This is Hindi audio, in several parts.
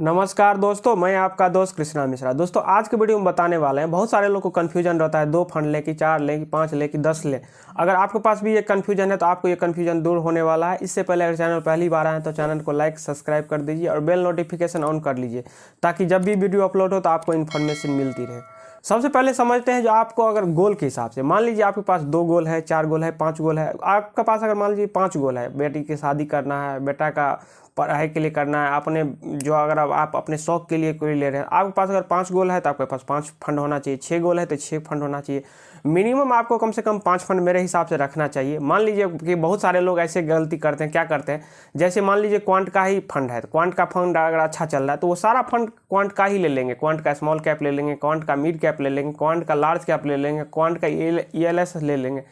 नमस्कार दोस्तों, मैं आपका दोस्त कृष्णा मिश्रा। दोस्तों आज के वीडियो में बताने वाले हैं, बहुत सारे लोग को कन्फ्यूजन रहता है, 2 फंड ले कि 4 ले कि 5 ले कि 10 ले। अगर आपके पास भी ये कन्फ्यूजन है तो आपको ये कन्फ्यूजन दूर होने वाला है। इससे पहले अगर चैनल पहली बार आए तो चैनल को लाइक सब्सक्राइब कर दीजिए और बेल नोटिफिकेशन ऑन कर लीजिए, ताकि जब भी वीडियो अपलोड हो तो आपको इन्फॉर्मेशन मिलती रहे। सबसे पहले समझते हैं जो आपको अगर गोल के हिसाब से, मान लीजिए आपके पास 2 गोल है, 4 गोल है, 5 गोल है। आपके पास अगर मान लीजिए 5 गोल है, बेटी की शादी करना है, बेटा का पढ़ाई के लिए करना है, अपने जो अगर आप अपने शौक के लिए कोई ले रहे हैं, आपके पास अगर 5 गोल है तो आपके पास 5 फंड होना चाहिए। 6 गोल है तो 6 फंड होना चाहिए। मिनिमम आपको कम से कम 5 फंड मेरे हिसाब से रखना चाहिए। मान लीजिए कि बहुत सारे लोग ऐसे गलती करते हैं, क्या करते हैं, जैसे मान लीजिए क्वांट का ही फंड है तो क्वांट का फंड अगर अच्छा चल रहा है तो वो सारा फंड क्वांट का ही ले लेंगे। क्वांट का स्मॉल कैप ले लेंगे, क्वांट का मिड कैप ले लेंगे, क्वांट का लार्ज कैप ले लेंगे, क्वांट का ELS ले लेंगे।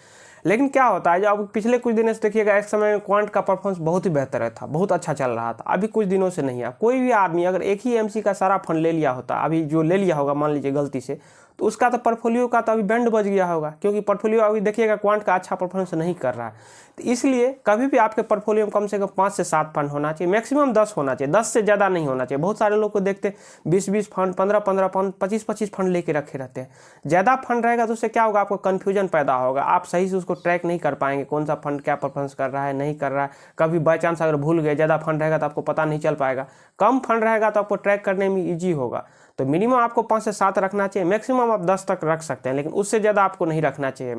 लेकिन क्या होता है, जो अब पिछले कुछ दिनों से देखिएगा, एक समय में क्वांट का परफॉर्मेंस बहुत ही बेहतर था, बहुत अच्छा चल रहा था। अभी कुछ दिनों से नहीं है। कोई भी आदमी अगर एक ही एमसी का सारा फंड ले लिया होता, अभी जो ले लिया होगा मान लीजिए गलती से, तो उसका तो पोर्टफोलियो का तो अभी बैंड बज गया होगा, क्योंकि पोर्टफोलियो अभी देखिएगा क्वांट का अच्छा परफॉर्मेंस नहीं कर रहा है। तो इसलिए कभी भी आपके पोर्टफोलियो में कम से कम 5 से 7 फंड होना चाहिए, मैक्सिमम 10 होना चाहिए, 10 से ज़्यादा नहीं होना चाहिए। बहुत सारे लोग को देखते 20-20 फंड, 15-15 फंड, 25-25 फंड लेके रखे रहते हैं। ज़्यादा फंड रहेगा तो उससे क्या होगा, आपको कन्फ्यूजन पैदा होगा, आप सही से उसको ट्रैक नहीं कर पाएंगे, कौन सा फंड क्या परफॉर्मेंस कर रहा है, नहीं कर रहा है। कभी बाई चांस अगर भूल गए, ज़्यादा फंड रहेगा तो आपको पता नहीं चल पाएगा। कम फंड रहेगा तो आपको ट्रैक करने में ईजी होगा। तो मिनिमम आपको 5 से 7 रखना चाहिए, मैक्सिमम आप 10 तक रख सकते हैं, लेकिन उससे ज़्यादा आपको नहीं रखना चाहिए।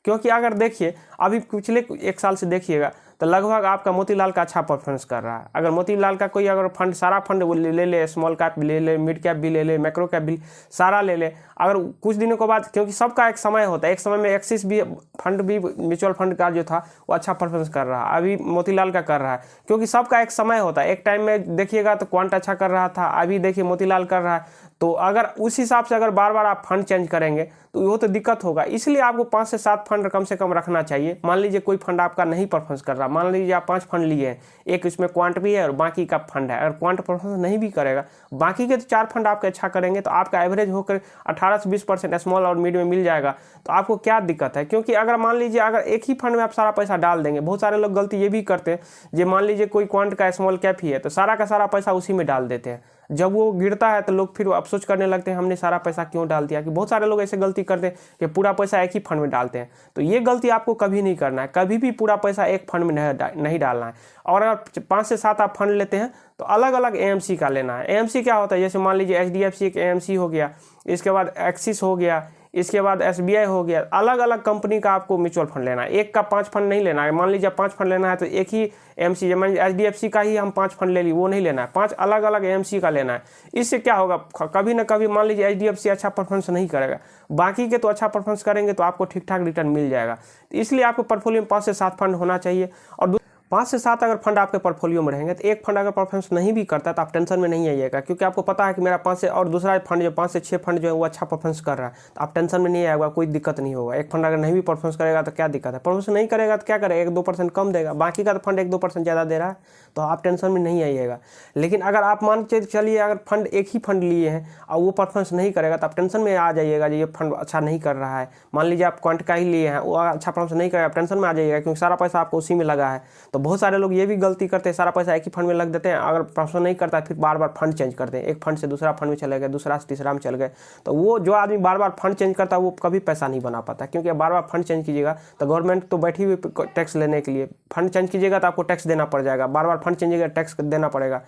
क्योंकि अगर देखिए अभी पिछले 1 साल से देखिएगा तो लगभग आपका मोतीलाल का अच्छा परफॉर्मेंस कर रहा है। अगर मोतीलाल का कोई अगर फंड, सारा फंड ले ले, स्मॉल कैप भी ले ले, मिड कैप भी ले ले, मैक्रो कैप भी सारा ले ले, अगर कुछ दिनों के बाद, क्योंकि सबका एक समय होता है, एक समय में एक्सिस भी फंड भी, म्यूचुअल फंड का जो था वो अच्छा परफॉर्मेंस कर रहा है, अभी मोतीलाल का कर रहा है, क्योंकि सबका एक समय होता है। एक टाइम में देखिएगा तो क्वांट अच्छा कर रहा था, अभी देखिए मोतीलाल कर रहा है। तो अगर उस हिसाब से अगर बार बार आप फंड चेंज करेंगे तो वो तो दिक्कत होगा। इसलिए आपको 5 से 7 फंड कम से कम रखना चाहिए। मान लीजिए कोई फंड आपका नहीं परफॉर्मेंस कर रहा, मान लीजिए आप 5 फंड लिए हैं, एक इसमें क्वांट भी है और बाकी का फंड है, अगर क्वांट परफॉर्मेंस नहीं भी करेगा, बाकी के तो 4 फंड आपके अच्छा करेंगे, तो आपका एवरेज होकर 18 से 20% स्मॉल और मिड में मिल जाएगा। तो आपको क्या दिक्कत है, क्योंकि अगर मान लीजिए अगर एक ही फंड में आप सारा पैसा डाल देंगे, बहुत सारे लोग गलती ये भी करते हैं, जो मान लीजिए कोई क्वांट का स्मॉल कैप ही है तो सारा का सारा पैसा उसी में डाल देते हैं। जब वो गिरता है तो लोग फिर अफसोस करने लगते हैं, हमने सारा पैसा क्यों डाल दिया। कि बहुत सारे लोग ऐसे गलती करते हैं कि पूरा पैसा एक ही फंड में डालते हैं। तो ये गलती आपको कभी नहीं करना है, कभी भी पूरा पैसा एक फंड में नहीं डालना है। और अगर 5 से 7 आप फंड लेते हैं तो अलग अलग AMC का लेना है। AMC क्या होता है, जैसे मान लीजिए HDFC एक AMC हो गया, इसके बाद एक्सिस हो गया, इसके बाद SBI हो गया। अलग अलग कंपनी का आपको म्यूचुअल फंड लेना है, एक का 5 फंड नहीं लेना है। मान लीजिए 5 फंड लेना है तो एक ही AMC, मान HDFC का ही हम 5 फंड ले ली, वो नहीं लेना है, 5 अलग अलग AMC का लेना है। इससे क्या होगा, कभी ना कभी मान लीजिए HDFC अच्छा परफॉर्मेंस नहीं करेगा, बाकी के तो अच्छा परफॉर्मेंस करेंगे, तो आपको ठीक ठाक रिटर्न मिल जाएगा। तो इसलिए आपको पोर्टफोलियो में 5 से 7 फंड होना चाहिए। और 5 से 7 अगर फंड आपके पोर्टफोलियो में रहेंगे तो एक फंड अगर परफॉर्मेंस नहीं भी करता तो आप टेंशन में नहीं आइएगा, क्योंकि आपको पता है कि मेरा 5 से, और दूसरा फंड जो 5 से 6 फंड जो है वो अच्छा परफॉर्मेंस कर रहा है, तो आप टेंशन में नहीं आएगा, कोई दिक्कत नहीं होगा। एक फंड अगर नहीं भी परफॉर्मेंस करेगा तो क्या दिक्कत है, परफॉर्मेंस नहीं करेगा तो क्या करेगा, 1-2% कम देगा, बाकी का तो फंड 1-2% ज़्यादा दे रहा है, तो आप टेंशन में नहीं आइएगा। लेकिन अगर आप मान के चलिए अगर फंड एक ही फंड लिए हैं और वो परफॉर्मेंस नहीं करेगा तो आप टेंशन में आ जाइएगा, ये फंड अच्छा नहीं कर रहा है। मान लीजिए आप क्वांट का ही लिए हैं, वो अच्छा परफॉर्मेंस नहीं करेगा, आप टेंशन में आ जाइएगा, क्योंकि सारा पैसा आपको उसी में लगा है। तो बहुत सारे लोग ये भी गलती करते हैं, सारा पैसा एक ही फंड में लग देते हैं, अगर परफॉर्मेंस नहीं करता है फिर बार बार फंड चेंज करते हैं, एक फंड से दूसरा फंड में चले गए, दूसरा से तीसरा में चल गए। तो वो जो आदमी बार बार फंड चेंज करता है वो कभी पैसा नहीं बना पाता, क्योंकि बार बार फंड चेंज कीजिएगा तो गवर्नमेंट तो बैठी हुई टैक्स लेने के लिए, फंड चेंज कीजिएगा तो आपको टैक्स देना पड़ जाएगा, बार बार फंड चेंज कीजिएगा टैक्स देना पड़ेगा।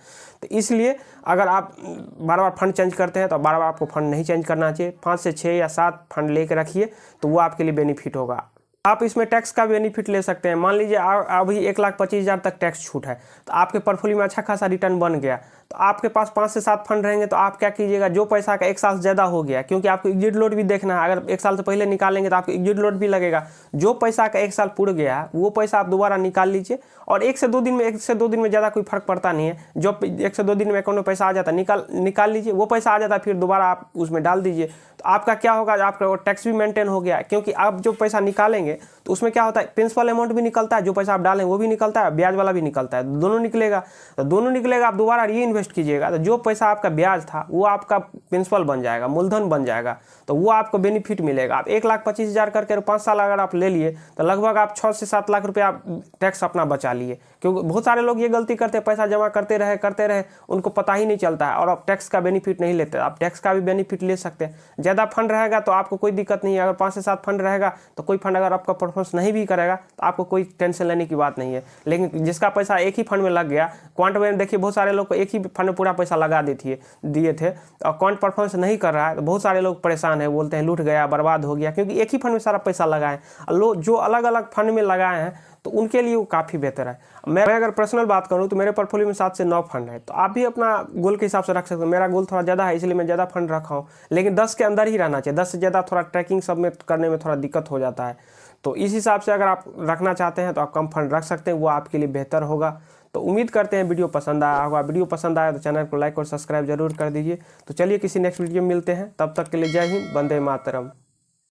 तो इसलिए अगर आप बार बार फंड चेंज करते हैं तो बार बार आपको फंड नहीं चेंज करना चाहिए। 5 से 6 या 7 फंड लेकर रखिए, तो वो आपके लिए बेनिफिट होगा। आप इसमें टैक्स का बेनिफिट ले सकते हैं। मान लीजिए अभी 1,25,000 तक टैक्स छूट है, तो आपके पोर्टफोलियो में अच्छा खासा रिटर्न बन गया, तो आपके पास 5 से 7 फंड रहेंगे, तो आप क्या कीजिएगा, जो पैसा का 1 साल से ज़्यादा हो गया, क्योंकि आपको एग्जिट लोड भी देखना है, अगर 1 साल से पहले निकालेंगे तो आपको एग्जिट लोड भी लगेगा। जो पैसा का 1 साल पूरा गया है वो पैसा आप दोबारा निकाल लीजिए, और 1 से 2 दिन में ज़्यादा कोई फर्क पड़ता नहीं है। जो 1 से 2 दिन में अकाउंट में पैसा आ जाता है, निकाल लीजिए, वो पैसा आ जाता है, फिर दोबारा आप उसमें डाल दीजिए। तो आपका क्या होगा, आपका टैक्स भी मेंटेन हो गया, क्योंकि आप जो पैसा निकालेंगे तो उसमें क्या होता है, प्रिंसिपल अमाउंट भी निकलता है, जो पैसा आप डालें वो भी निकलता है, ब्याज वाला भी निकलता है, दोनों निकलेगा। तो दोनों निकलेगा, आप दोबारा री इन्वेस्ट कीजिएगा तो जो पैसा आपका ब्याज था वो आपका प्रिंसिपल बन जाएगा, मूलधन बन जाएगा, तो वो आपको बेनिफिट मिलेगा। आप 1,25,000 करके 5 साल अगर आप ले लिए तो लगभग आप 6 से 7 लाख रुपये आप टैक्स अपना बचा लिए। क्योंकि बहुत सारे लोग ये गलती करते हैं, पैसा जमा करते रहे, उनको पता ही नहीं चलता है और आप टैक्स का बेनिफिट नहीं लेते। आप टैक्स का भी बेनिफिट ले सकते हैं। ज़्यादा फंड रहेगा तो आपको कोई दिक्कत नहीं है। अगर 5 से 7 फंड रहेगा तो कोई फंड अगर आपका परफॉर्मेंस नहीं भी करेगा तो आपको कोई टेंशन लेने की बात नहीं है। लेकिन जिसका पैसा एक ही फंड में लग गया, क्वांट में देखिए बहुत सारे लोग को एक ही फंड में पूरा पैसा लगा दिए थे और क्वांट परफॉर्मेंस नहीं कर रहा है तो बहुत सारे लोग परेशान है, बोलते हैं लूट गया, बर्बाद हो गया, क्योंकि एक ही फंड में सारा पैसा लगाए। लोग जो अलग अलग फंड में लगाए हैं तो उनके लिए वो काफ़ी बेहतर है। मैं अगर पर्सनल बात करूं तो मेरे पोर्टफोलियो में 7 से 9 फंड है, तो आप भी अपना गोल के हिसाब से रख सकते हो। मेरा गोल थोड़ा ज़्यादा है इसलिए मैं ज़्यादा फंड रखा हूँ, लेकिन 10 के अंदर ही रहना चाहिए। 10 से ज़्यादा थोड़ा ट्रैकिंग सब में करने में थोड़ा दिक्कत हो जाता है। तो इस हिसाब से अगर आप रखना चाहते हैं तो आप कम फंड रख सकते हैं, वो आपके लिए बेहतर होगा। तो उम्मीद करते हैं वीडियो पसंद आया होगा। वीडियो पसंद आया तो चैनल को लाइक और सब्सक्राइब जरूर कर दीजिए। तो चलिए किसी नेक्स्ट वीडियो में मिलते हैं, तब तक के लिए जय हिंद, वंदे मातरम।